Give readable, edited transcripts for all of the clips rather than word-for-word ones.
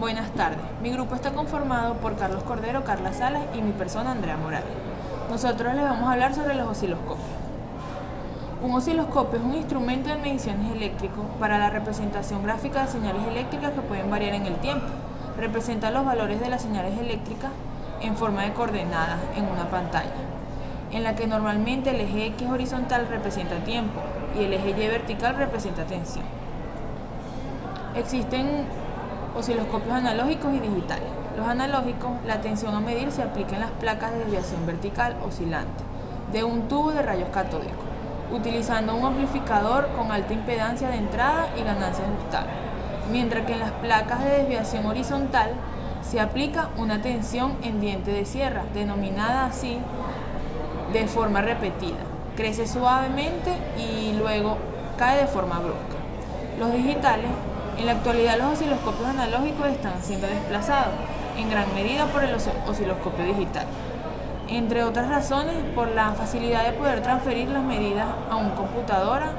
Buenas tardes. Mi grupo está conformado por Carlos Cordero, Carla Salas y mi persona, Andrea Morales. Nosotros les vamos a hablar sobre los osciloscopios. Un osciloscopio es un instrumento de mediciones eléctricos para la representación gráfica de señales eléctricas que pueden variar en el tiempo. Representa los valores de las señales eléctricas en forma de coordenadas en una pantalla, en la que normalmente el eje X horizontal representa tiempo y el eje Y vertical representa tensión. Existen osciloscopios analógicos y digitales. Los analógicos, la tensión a medir se aplica en las placas de desviación vertical oscilante de un tubo de rayos catódicos, utilizando un amplificador con alta impedancia de entrada y ganancia ajustable, mientras que en las placas de desviación horizontal se aplica una tensión en diente de sierra, denominada así de forma repetida. Crece suavemente y luego cae de forma brusca. Los digitales, en la actualidad los osciloscopios analógicos están siendo desplazados en gran medida por el osciloscopio digital, entre otras razones por la facilidad de poder transferir las medidas a una computadora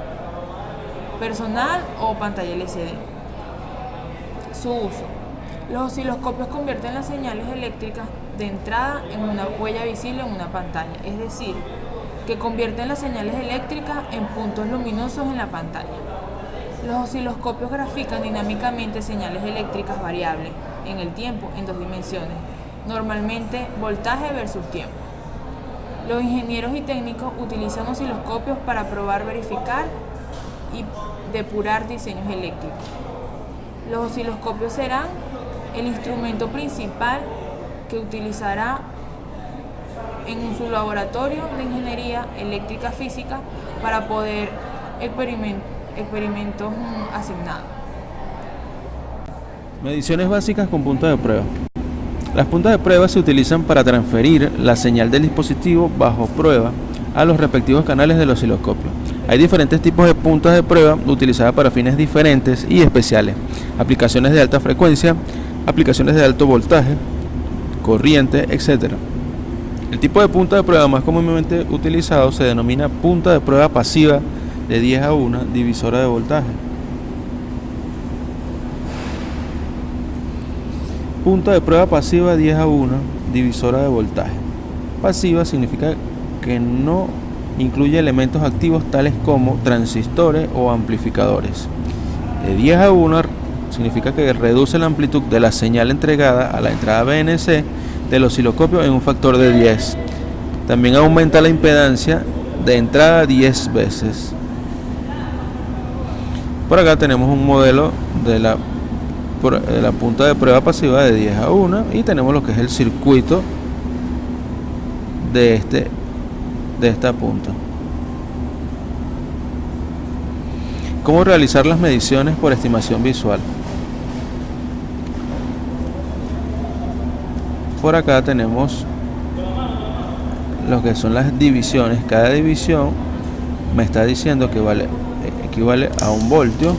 personal o pantalla LCD. Su uso. Los osciloscopios convierten las señales eléctricas de entrada en una huella visible en una pantalla, es decir, que convierten las señales eléctricas en puntos luminosos en la pantalla. Los osciloscopios grafican dinámicamente señales eléctricas variables en el tiempo en dos dimensiones, normalmente voltaje versus tiempo. Los ingenieros y técnicos utilizan osciloscopios para probar, verificar y depurar diseños eléctricos. Los osciloscopios serán el instrumento principal que utilizará en su laboratorio de ingeniería eléctrica física para poder experimentos asignados. Mediciones básicas con puntas de prueba. Las puntas de prueba se utilizan para transferir la señal del dispositivo bajo prueba a los respectivos canales del osciloscopio. Hay diferentes tipos de puntas de prueba utilizadas para fines diferentes y especiales. Aplicaciones de alta frecuencia, aplicaciones de alto voltaje, corriente, etc. El tipo de punta de prueba más comúnmente utilizado se denomina punta de prueba pasiva de 10:1 divisora de voltaje. Punta de prueba pasiva 10:1 divisora de voltaje. Pasiva significa que no incluye elementos activos tales como transistores o amplificadores. De 10:1 significa que reduce la amplitud de la señal entregada a la entrada BNC del osciloscopio en un factor de 10. También aumenta la impedancia de entrada 10 veces. Por acá tenemos un modelo de la punta de prueba pasiva de 10:1 y tenemos lo que es el circuito de esta punta. ¿Cómo realizar las mediciones por estimación visual? Por acá tenemos lo que son las divisiones. Cada división me está diciendo que equivale a 1 voltio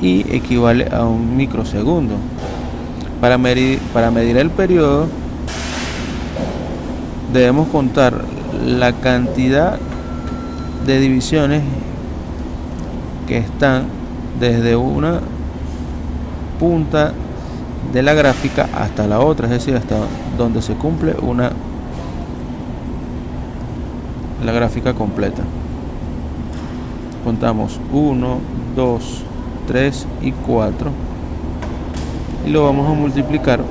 y equivale a 1 microsegundo. Para medir el periodo debemos contar la cantidad de divisiones que están desde una punta de la gráfica hasta la otra, es decir, hasta donde se cumple la gráfica completa. Contamos 1, 2, 3 y 4 y lo vamos a multiplicar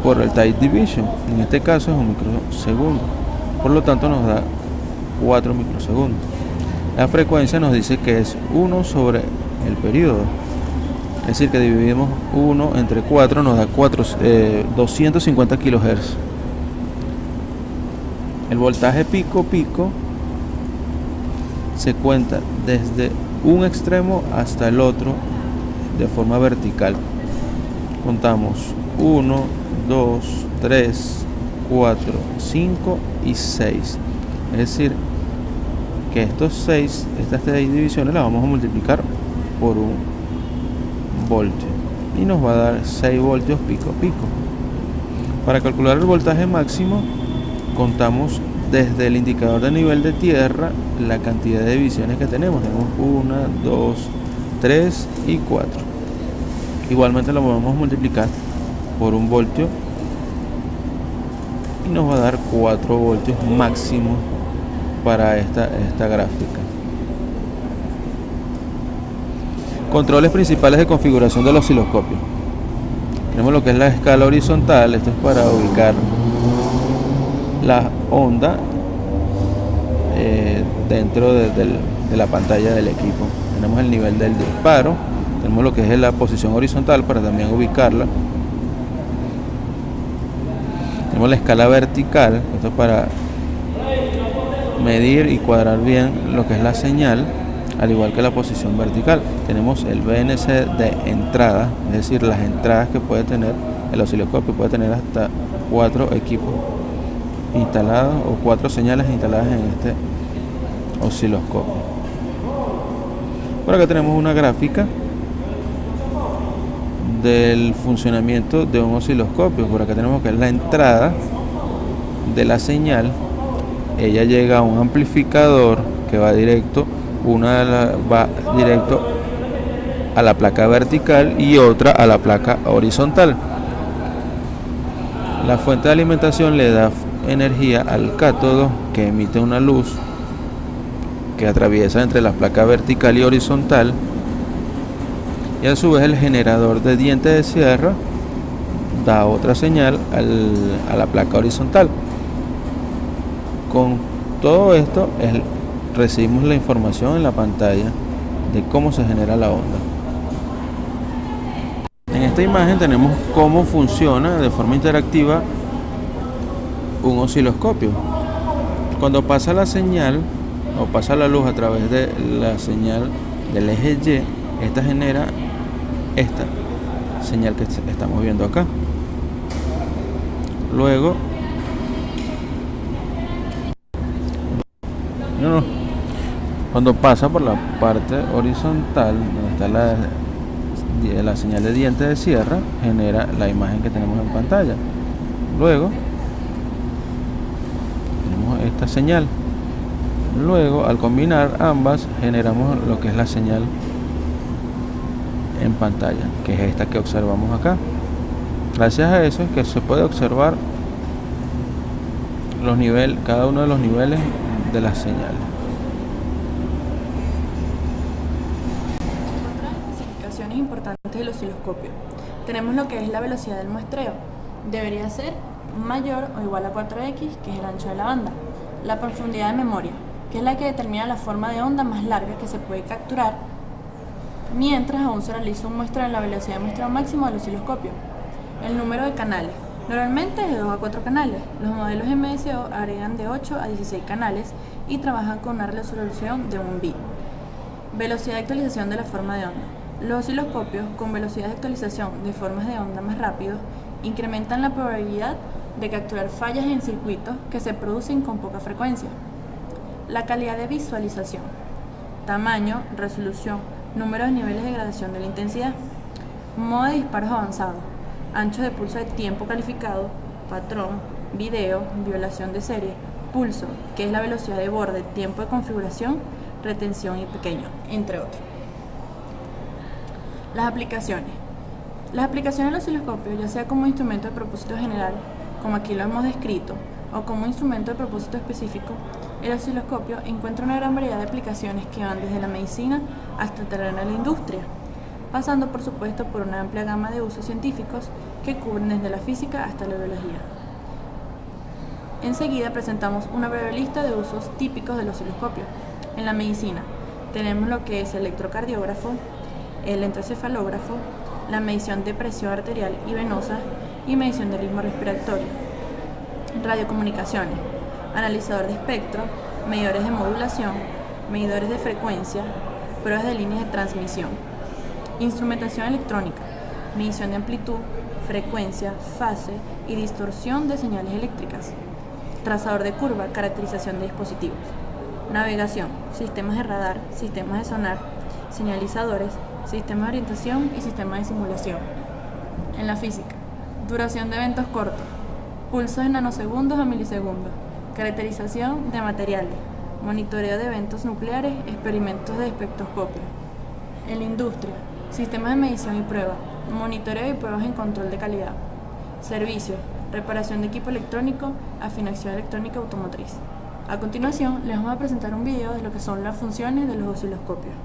por el time division. En este caso es 1 microsegundo, por lo tanto nos da 4 microsegundos. La frecuencia nos dice que es 1 sobre el periodo, es decir que dividimos 1 entre 4, nos da 250 kHz. El voltaje pico se cuenta desde un extremo hasta el otro de forma vertical. Contamos 1, 2, 3, 4, 5 y 6. Es decir, que estas 6 divisiones las vamos a multiplicar por 1 voltio y nos va a dar 6 voltios pico. Para calcular el voltaje máximo, contamos desde el indicador de nivel de tierra la cantidad de divisiones que tenemos. Tenemos 1, 2, 3 y 4. Igualmente lo podemos multiplicar por 1 voltio y nos va a dar 4 voltios máximo para esta gráfica. Controles principales de configuración del osciloscopio. Tenemos lo que es la escala horizontal. Esto es para ubicar la onda dentro de la pantalla del equipo. Tenemos el nivel del disparo. Tenemos lo que es la posición horizontal para también ubicarla. Tenemos la escala vertical. Esto es para medir y cuadrar bien lo que es la señal, al igual que la posición vertical. Tenemos el BNC de entrada, es decir, las entradas que puede tener el osciloscopio. Puede tener hasta 4 equipos instalados o 4 señales instaladas en este osciloscopio. Por acá tenemos una gráfica del funcionamiento de un osciloscopio. Por acá tenemos que es la entrada de la señal. Ella llega a un amplificador que va directo. Una va directo a la placa vertical y otra a la placa horizontal. La fuente de alimentación le da energía al cátodo, que emite una luz que atraviesa entre la placa vertical y horizontal, y a su vez el generador de diente de sierra da otra señal a la placa horizontal. Con todo esto recibimos la información en la pantalla de cómo se genera la onda. En esta imagen tenemos cómo funciona de forma interactiva un osciloscopio. Cuando pasa la señal o pasa la luz a través de la señal del eje Y, esta genera esta señal que estamos viendo acá. Luego cuando pasa por la parte horizontal, donde está la señal de diente de sierra, genera la imagen que tenemos en pantalla. Luego tenemos esta señal. Luego, al combinar ambas, generamos lo que es la señal en pantalla, que es esta que observamos acá. Gracias a eso es que se puede observar cada uno de los niveles de la señal. Otras especificaciones importantes del osciloscopio. Tenemos lo que es la velocidad del muestreo. Debería ser mayor o igual a 4x, que es el ancho de la banda. La profundidad de memoria, que es la que determina la forma de onda más larga que se puede capturar mientras aún se realiza un muestreo en la velocidad de muestreo máximo del osciloscopio. El número de canales. Normalmente es de 2 a 4 canales. Los modelos MSO agregan de 8 a 16 canales y trabajan con una resolución de 1 bit. Velocidad de actualización de la forma de onda. Los osciloscopios con velocidad de actualización de formas de onda más rápidos incrementan la probabilidad de capturar fallas en circuitos que se producen con poca frecuencia. La calidad de visualización. Tamaño, resolución, número de niveles de gradación de la intensidad. Modo de disparos avanzado. Ancho de pulso de tiempo calificado, patrón, video, violación de serie, pulso, que es la velocidad de borde, tiempo de configuración, retención y pequeño, entre otros. Las aplicaciones. Las aplicaciones del osciloscopio, ya sea como instrumento de propósito general, como aquí lo hemos descrito, o como instrumento de propósito específico, el osciloscopio encuentra una gran variedad de aplicaciones que van desde la medicina hasta el terreno de la industria, pasando por supuesto por una amplia gama de usos científicos que cubren desde la física hasta la biología. Enseguida presentamos una breve lista de usos típicos del osciloscopio. En la medicina tenemos lo que es el electrocardiógrafo, el electroencefalógrafo, la medición de presión arterial y venosa y medición del ritmo respiratorio. Radiocomunicaciones, analizador de espectro, medidores de modulación, medidores de frecuencia, pruebas de líneas de transmisión. Instrumentación electrónica, medición de amplitud, frecuencia, fase y distorsión de señales eléctricas. Trazador de curva, caracterización de dispositivos. Navegación, sistemas de radar, sistemas de sonar, señalizadores, sistemas de orientación y sistemas de simulación. En la física, duración de eventos cortos, pulsos de nanosegundos a milisegundos, caracterización de materiales, monitoreo de eventos nucleares, experimentos de espectroscopio. En la industria, sistemas de medición y prueba, monitoreo y pruebas en control de calidad. Servicios, reparación de equipo electrónico, afinación electrónica automotriz. A continuación, les vamos a presentar un video de lo que son las funciones de los osciloscopios.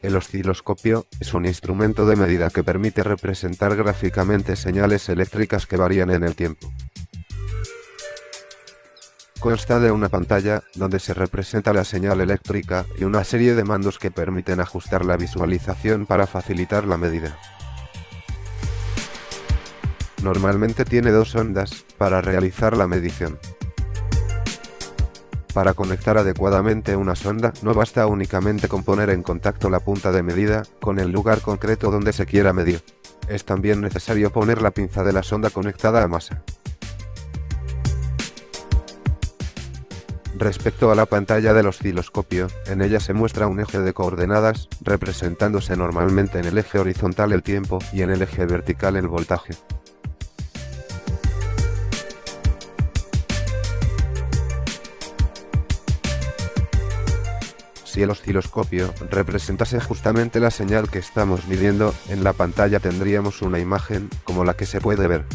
El osciloscopio es un instrumento de medida que permite representar gráficamente señales eléctricas que varían en el tiempo. Consta de una pantalla, donde se representa la señal eléctrica, y una serie de mandos que permiten ajustar la visualización para facilitar la medida. Normalmente tiene dos ondas, para realizar la medición. Para conectar adecuadamente una sonda, no basta únicamente con poner en contacto la punta de medida con el lugar concreto donde se quiera medir. Es también necesario poner la pinza de la sonda conectada a masa. Respecto a la pantalla del osciloscopio, en ella se muestra un eje de coordenadas, representándose normalmente en el eje horizontal el tiempo y en el eje vertical el voltaje. Si el osciloscopio representase justamente la señal que estamos midiendo, en la pantalla tendríamos una imagen, como la que se puede ver.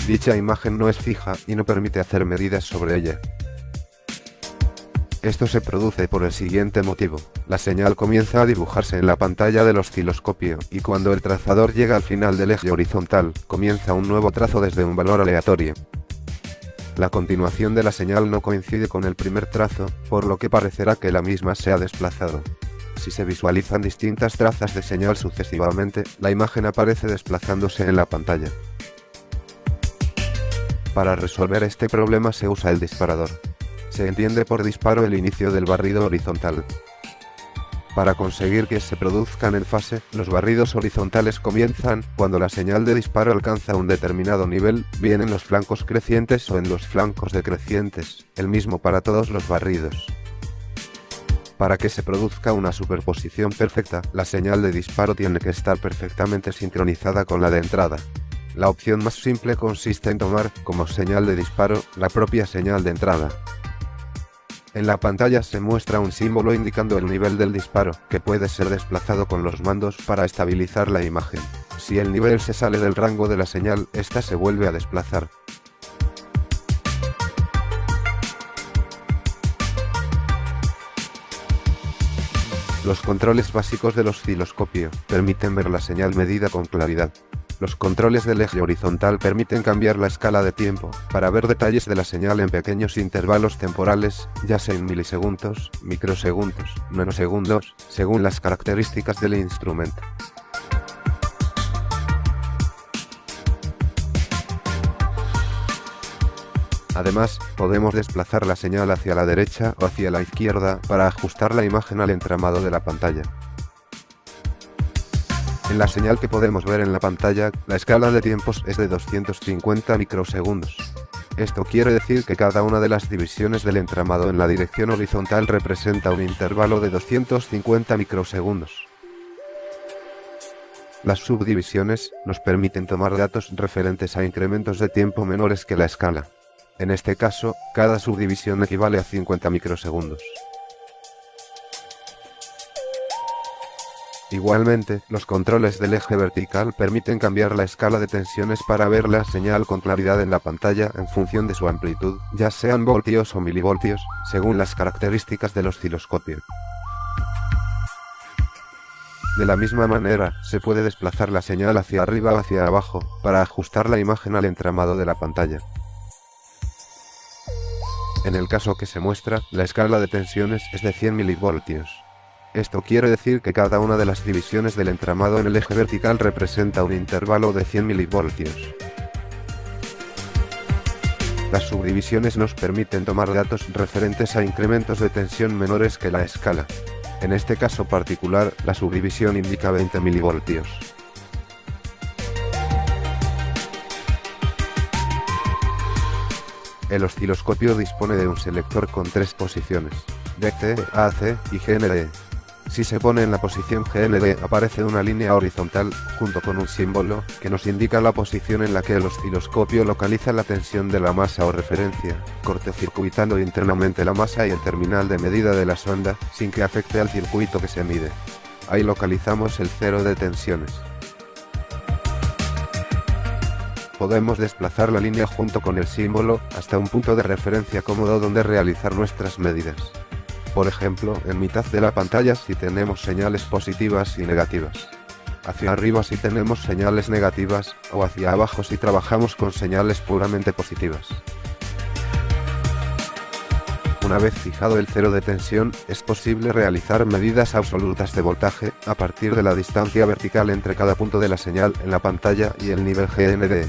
Dicha imagen no es fija y no permite hacer medidas sobre ella. Esto se produce por el siguiente motivo: la señal comienza a dibujarse en la pantalla del osciloscopio, y cuando el trazador llega al final del eje horizontal, comienza un nuevo trazo desde un valor aleatorio. La continuación de la señal no coincide con el primer trazo, por lo que parecerá que la misma se ha desplazado. Si se visualizan distintas trazas de señal sucesivamente, la imagen aparece desplazándose en la pantalla. Para resolver este problema se usa el disparador. Se entiende por disparo el inicio del barrido horizontal. Para conseguir que se produzcan en fase, los barridos horizontales comienzan cuando la señal de disparo alcanza un determinado nivel, bien en los flancos crecientes o en los flancos decrecientes, el mismo para todos los barridos. Para que se produzca una superposición perfecta, la señal de disparo tiene que estar perfectamente sincronizada con la de entrada. La opción más simple consiste en tomar, como señal de disparo, la propia señal de entrada. En la pantalla se muestra un símbolo indicando el nivel del disparo, que puede ser desplazado con los mandos para estabilizar la imagen. Si el nivel se sale del rango de la señal, esta se vuelve a desplazar. Los controles básicos del osciloscopio permiten ver la señal medida con claridad. Los controles del eje horizontal permiten cambiar la escala de tiempo, para ver detalles de la señal en pequeños intervalos temporales, ya sea en milisegundos, microsegundos, nanosegundos, según las características del instrumento. Además, podemos desplazar la señal hacia la derecha o hacia la izquierda para ajustar la imagen al entramado de la pantalla. En la señal que podemos ver en la pantalla, la escala de tiempos es de 250 microsegundos. Esto quiere decir que cada una de las divisiones del entramado en la dirección horizontal representa un intervalo de 250 microsegundos. Las subdivisiones nos permiten tomar datos referentes a incrementos de tiempo menores que la escala. En este caso, cada subdivisión equivale a 50 microsegundos. Igualmente, los controles del eje vertical permiten cambiar la escala de tensiones para ver la señal con claridad en la pantalla en función de su amplitud, ya sean voltios o milivoltios, según las características del osciloscopio. De la misma manera, se puede desplazar la señal hacia arriba o hacia abajo, para ajustar la imagen al entramado de la pantalla. En el caso que se muestra, la escala de tensiones es de 100 mV. Esto quiere decir que cada una de las divisiones del entramado en el eje vertical representa un intervalo de 100 mV. Las subdivisiones nos permiten tomar datos referentes a incrementos de tensión menores que la escala. En este caso particular, la subdivisión indica 20 mV. El osciloscopio dispone de un selector con 3 posiciones: DC, AC y GND. Si se pone en la posición GND aparece una línea horizontal, junto con un símbolo, que nos indica la posición en la que el osciloscopio localiza la tensión de la masa o referencia, cortocircuitando internamente la masa y el terminal de medida de la sonda, sin que afecte al circuito que se mide. Ahí localizamos el cero de tensiones. Podemos desplazar la línea junto con el símbolo, hasta un punto de referencia cómodo donde realizar nuestras medidas. Por ejemplo, en mitad de la pantalla si tenemos señales positivas y negativas. Hacia arriba si tenemos señales negativas, o hacia abajo si trabajamos con señales puramente positivas. Una vez fijado el cero de tensión, es posible realizar medidas absolutas de voltaje, a partir de la distancia vertical entre cada punto de la señal en la pantalla y el nivel GND.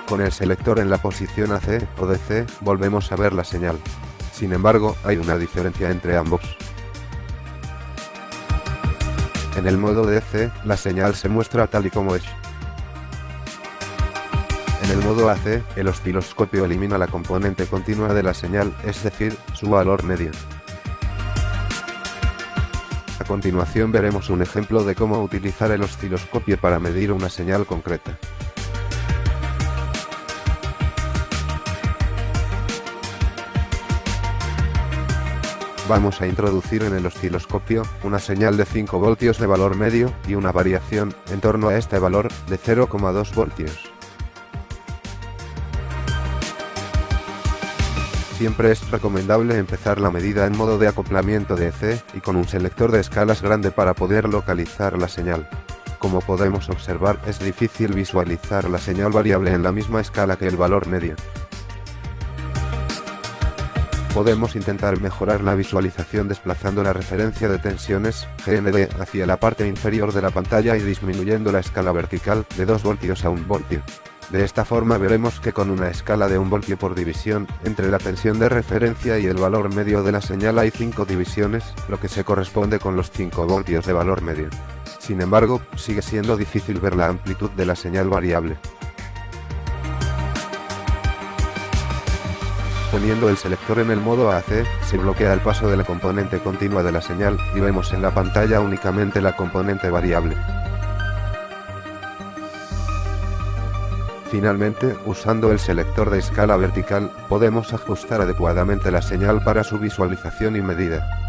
Con el selector en la posición AC o DC, volvemos a ver la señal. Sin embargo, hay una diferencia entre ambos. En el modo DC, la señal se muestra tal y como es. En el modo AC, el osciloscopio elimina la componente continua de la señal, es decir, su valor medio. A continuación veremos un ejemplo de cómo utilizar el osciloscopio para medir una señal concreta. Vamos a introducir en el osciloscopio una señal de 5 voltios de valor medio y una variación, en torno a este valor, de 0,2 voltios. Siempre es recomendable empezar la medida en modo de acoplamiento DC y con un selector de escalas grande para poder localizar la señal. Como podemos observar, es difícil visualizar la señal variable en la misma escala que el valor medio. Podemos intentar mejorar la visualización desplazando la referencia de tensiones, GND, hacia la parte inferior de la pantalla y disminuyendo la escala vertical, de 2 voltios a 1 voltio. De esta forma veremos que con una escala de 1 voltio por división, entre la tensión de referencia y el valor medio de la señal hay 5 divisiones, lo que se corresponde con los 5 voltios de valor medio. Sin embargo, sigue siendo difícil ver la amplitud de la señal variable. Poniendo el selector en el modo AC, se bloquea el paso de la componente continua de la señal, y vemos en la pantalla únicamente la componente variable. Finalmente, usando el selector de escala vertical, podemos ajustar adecuadamente la señal para su visualización y medida.